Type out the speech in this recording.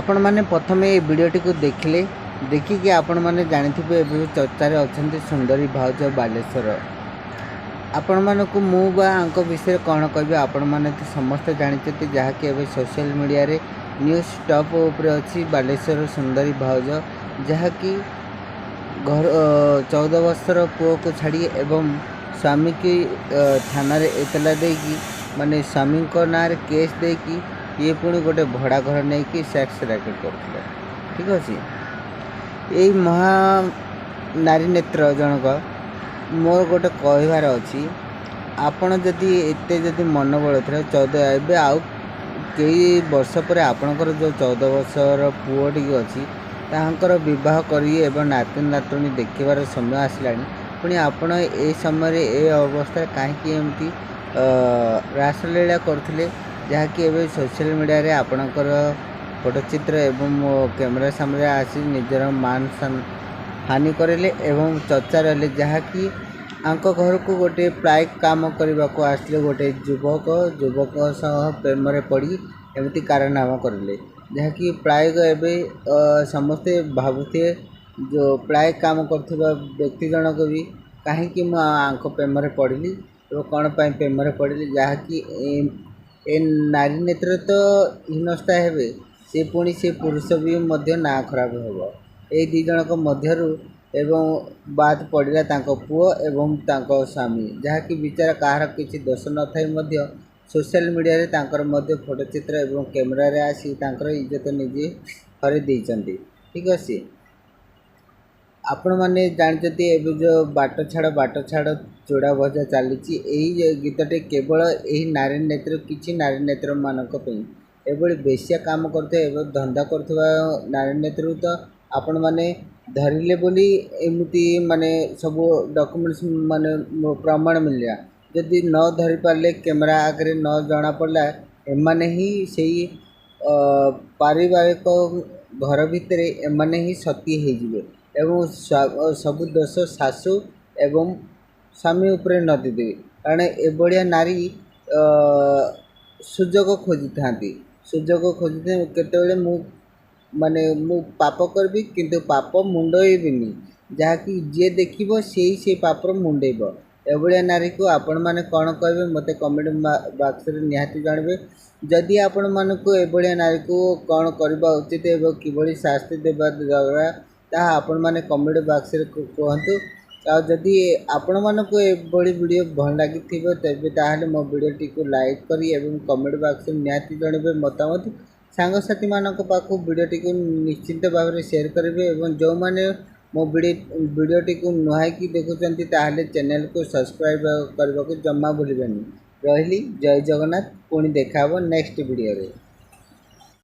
आपण मैंने प्रथम ये वीडियोटी को देखिले देखिकी आपण मैंने जानिथिबे एबे चर्चा रे अछंती सुंदरी भाउज बालेश्वर। आपण मानकु मु बा आंको विषय कौन कहबे आपण माने तो समस्त जानिचते जहाँकि एबे सोशल मीडिया रे न्यूज टॉप ऊपर अच्छी बालेश्वर सुंदरी भाउज जहाँकि घर 14 वर्षर पुओ को छाड़ी एवं स्वामी की थाना रे एतला देकी माने स्वामी को ना रे केस देकी ये पुणी गोटे भड़ा घर नहीं कि सेक्स रैकेट करते ठीक अच्छे। यही महा नारी नेत्र जनक मोर गोटे कहबार अच्छी आपण जदि एते जदि मनोबल थे 14 एवं आउ कई वर्ष पर आपणकर जो 14 वर्षर पुओटी अच्छी तांकर विवाह करें नाती नातुणी देखिबार समय आसला पुणी आपण ए समय ए अवस्था कहीं एमती रासलीला करथिले जहाँकि एवं सोशल मीडिया रे आपणकर फोटोचित्र एवं कैमरा सामने आसी निजर मान हानि करेले एवं चर्चा रहे जहाँकि आंक घर को गोटे प्राय काम करने को आसले गोटे युवक सह प्रेम पड़ी एमती कारनामा करेले जहाँकि प्राय एवं समस्ते भावुथे जो प्राय काम करथिबा व्यक्ति जनक भी कहीं आंक प्रेम पड़ली तो कौन प्रेम पड़ली जहाँकि ए नारी नेत्र तो हीनस्था हेबे से पुणी से पुरुष भी मध्य ना खराब होबो ए दी जनक मध्यरु एवं बात पड़िला तांको पुओ एवं तांको स्वामी जहाँकि विचार कहार किसी दोष न थाई मध्य सोशल मीडिया रे तांकर मध्य फोटोचित्र एवं कैमरा रे आसी तांकर इज्जत निजे हरे देइचंती ठीक अछि। आपण मैंने जानते एवं जो बाट छाड़ चूड़ा भजा चली यही गीतटे केवल यही नारी नेत्र किसी नारी नेत्र मानक एभली बेसिया काम करते धंदा करथबा नारी नेत्र तो आपण मैंने धरिले बोली एमती माने सब डॉक्यूमेंट्स माने प्रमाण मिलला जदि न धरी पारे कैमरा आगे न जना पड़ला एमाने ही सही पारिवारिक घर भितर एमाने ही सती हो जिवे एवं सब दोष शाशु एवं स्वामी उपरे नदी देवी कारण एभलिया नारी सुजोग खोजी था खोजी केतबेले मु माने मु पाप करबी किंतु पाप मुंडईबिनी जहाँकि जे देखिबो से पापर मुंडेब एभलिया नारी को आपण माने कौन कहबे मते कमेंट बॉक्स रे निहाती जानबे। जदि आपण मानकु एभलिया नारी को कौन करबा उचित एवं किभली शास्ति देबा दरकार ताहा आपण माने कमेंट बॉक्स रे कहतु आ जदि आपण मानको एभली वीडियो भल लागी थिबो तबे ताहाले मो वीडियोटी को लाइक करी एवं कमेंट बॉक्स में निहाती जनबे मतामत सांगसाथी मानक पाखु वीडियोटी को निश्चिंत भाव में शेयर करेंगे एवं जो माने मो वीडियोटी को नुहाई की देखुचंती ताहाले चैनल को सब्सक्राइब करने को जम्मा भूलिबेनी। रहिली जय जगन्नाथ पुणी देखा नेक्स्ट वीडियो रे।